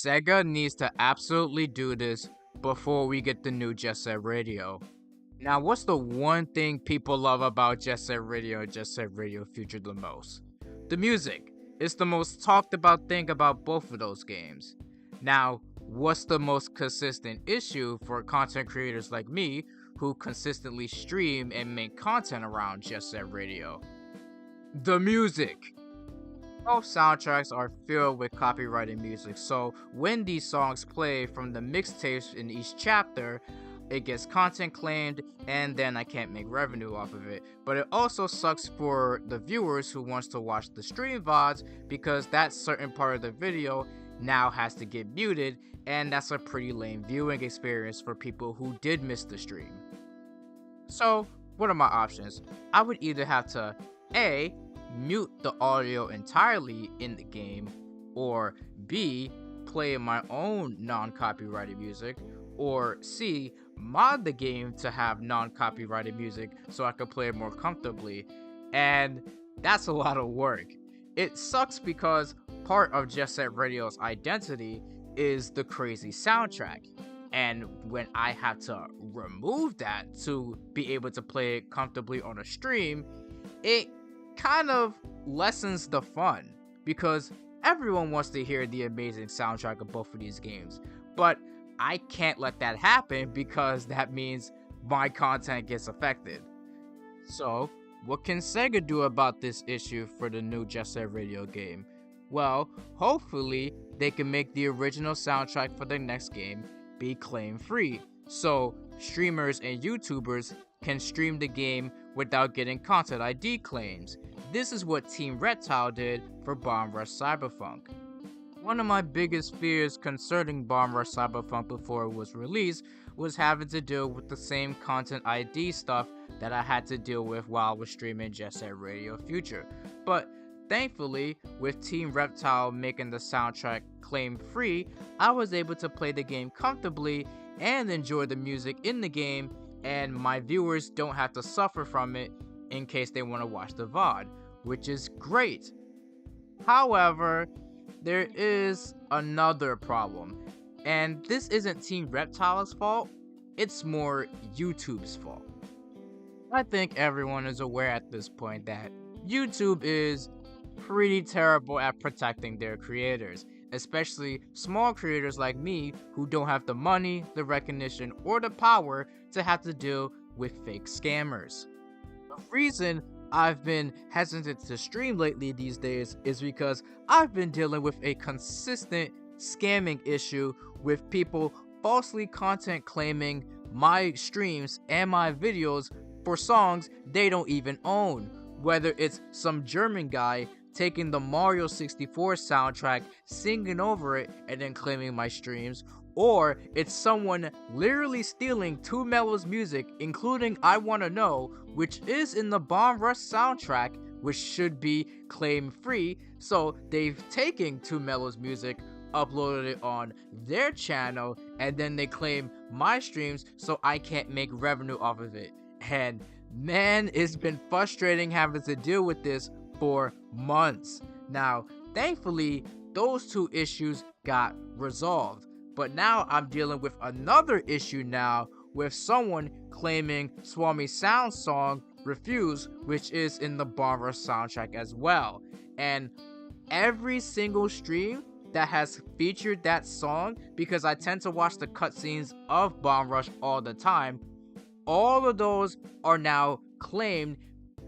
SEGA needs to absolutely do this before we get the new Jet Set Radio. Now, what's the one thing people love about Jet Set Radio and Jet Set Radio Future the most? The music. It's the most talked about thing about both of those games. Now, what's the most consistent issue for content creators like me who consistently stream and make content around Jet Set Radio? The music. Both soundtracks are filled with copyrighted music, so when these songs play from the mixtapes in each chapter, it gets content claimed and then I can't make revenue off of it. But it also sucks for the viewers who wants to watch the stream VODs because that certain part of the video now has to get muted, and that's a pretty lame viewing experience for people who did miss the stream. So what are my options? I would either have to A, mute the audio entirely in the game, or B, play my own non-copyrighted music, or C, mod the game to have non-copyrighted music so I could play it more comfortably. And that's a lot of work. It sucks because part of Jet Set Radio's identity is the crazy soundtrack. And when I have to remove that to be able to play it comfortably on a stream, it kind of lessens the fun because everyone wants to hear the amazing soundtrack of both of these games. But I can't let that happen because that means my content gets affected. So, what can SEGA do about this issue for the new Jet Set Radio game? Well, hopefully they can make the original soundtrack for the next game be claim free, so streamers and YouTubers can stream the game without getting content ID claims. This is what Team Reptile did for Bomb Rush Cyberpunk. One of my biggest fears concerning Bomb Rush Cyberpunk before it was released was having to deal with the same content ID stuff that I had to deal with while I was streaming Jet Set Radio Future. But thankfully, with Team Reptile making the soundtrack claim free, I was able to play the game comfortably and enjoy the music in the game, and my viewers don't have to suffer from it in case they want to watch the VOD, which is great. However, there is another problem, and this isn't Team Reptile's fault, it's more YouTube's fault. I think everyone is aware at this point that YouTube is pretty terrible at protecting their creators, especially small creators like me who don't have the money, the recognition, or the power to have to deal with fake scammers. The reason I've been hesitant to stream lately these days is because I've been dealing with a consistent scamming issue with people falsely content claiming my streams and my videos for songs they don't even own. Whether it's some German guy taking the Mario 64 soundtrack, singing over it, and then claiming my streams, or it's someone literally stealing 2Melo's music, including I Wanna Know, which is in the Bomb Rush soundtrack, which should be claim free, so they've taken 2Melo's music, uploaded it on their channel, and then they claim my streams so I can't make revenue off of it. And man, it's been frustrating having to deal with this for months. Now, thankfully, those two issues got resolved, but now I'm dealing with another issue now with someone claiming Swami Sound's song Refuse, which is in the Bomb Rush soundtrack as well. And every single stream that has featured that song, because I tend to watch the cutscenes of Bomb Rush all the time, all of those are now claimed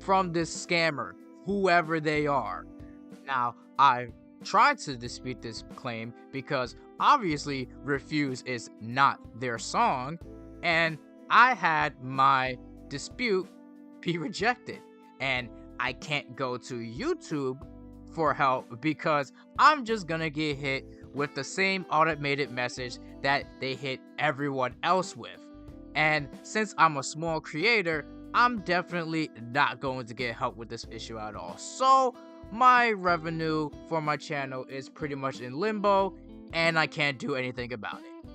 from this scammer, whoever they are. Now, I tried to dispute this claim because obviously Refuse is not their song, and I had my dispute be rejected. And I can't go to YouTube for help because I'm just gonna get hit with the same automated message that they hit everyone else with. And since I'm a small creator, I'm definitely not going to get help with this issue at all. So my revenue for my channel is pretty much in limbo, and I can't do anything about it.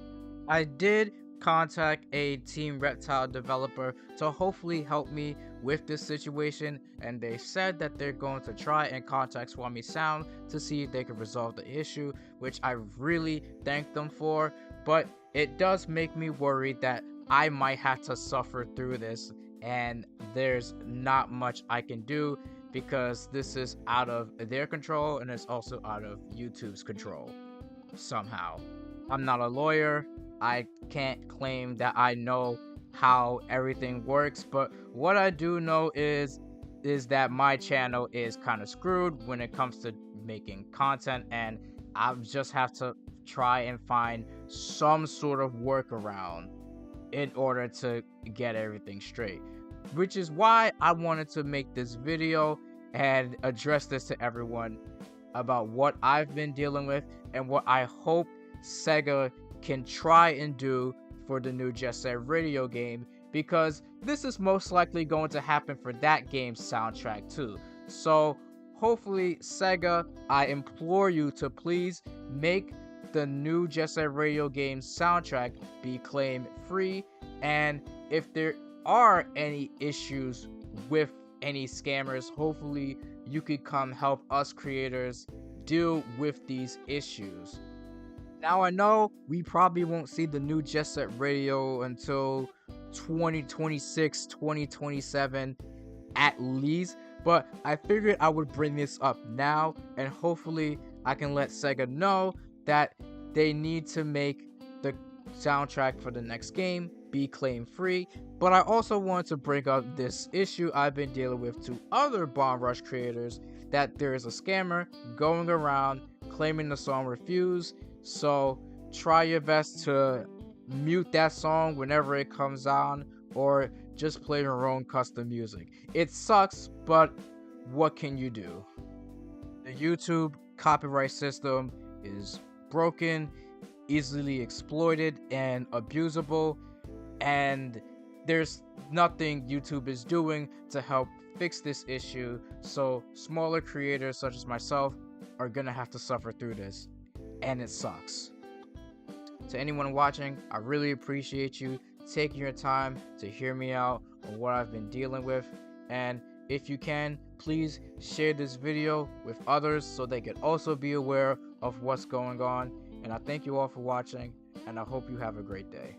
I did contact a Team Reptile developer to hopefully help me with this situation, and they said that they're going to try and contact Swami Sound to see if they can resolve the issue, which I really thank them for. But it does make me worried that I might have to suffer through this, and there's not much I can do because this is out of their control and it's also out of YouTube's control somehow. I'm not a lawyer. I can't claim that I know how everything works, but what I do know is that my channel is kind of screwed when it comes to making content, and I just have to try and find some sort of workaround in order to get everything straight, which is why I wanted to make this video and address this to everyone about what I've been dealing with and what I hope SEGA can try and do for the new Jet Set Radio game, because this is most likely going to happen for that game's soundtrack too. So hopefully SEGA, I implore you to please make the new Jet Set Radio game's soundtrack be claim free, and if there are any issues with any scammers, hopefully you could come help us creators deal with these issues. Now I know we probably won't see the new Jet Set Radio until 2026, 2027 at least, but I figured I would bring this up now, and hopefully I can let SEGA know that they need to make the soundtrack for the next game be claim free. But I also want to bring up this issue I've been dealing with to other Bomb Rush creators, that there is a scammer going around claiming the song Refuse. So try your best to mute that song whenever it comes on, or just play your own custom music. It sucks, but what can you do? The YouTube copyright system is broken, easily exploited, and abusable, and there's nothing YouTube is doing to help fix this issue, so smaller creators such as myself are gonna have to suffer through this, and it sucks. To anyone watching, I really appreciate you taking your time to hear me out on what I've been dealing with, and if you can, please share this video with others so they can also be aware of what's going on. And I thank you all for watching, and I hope you have a great day.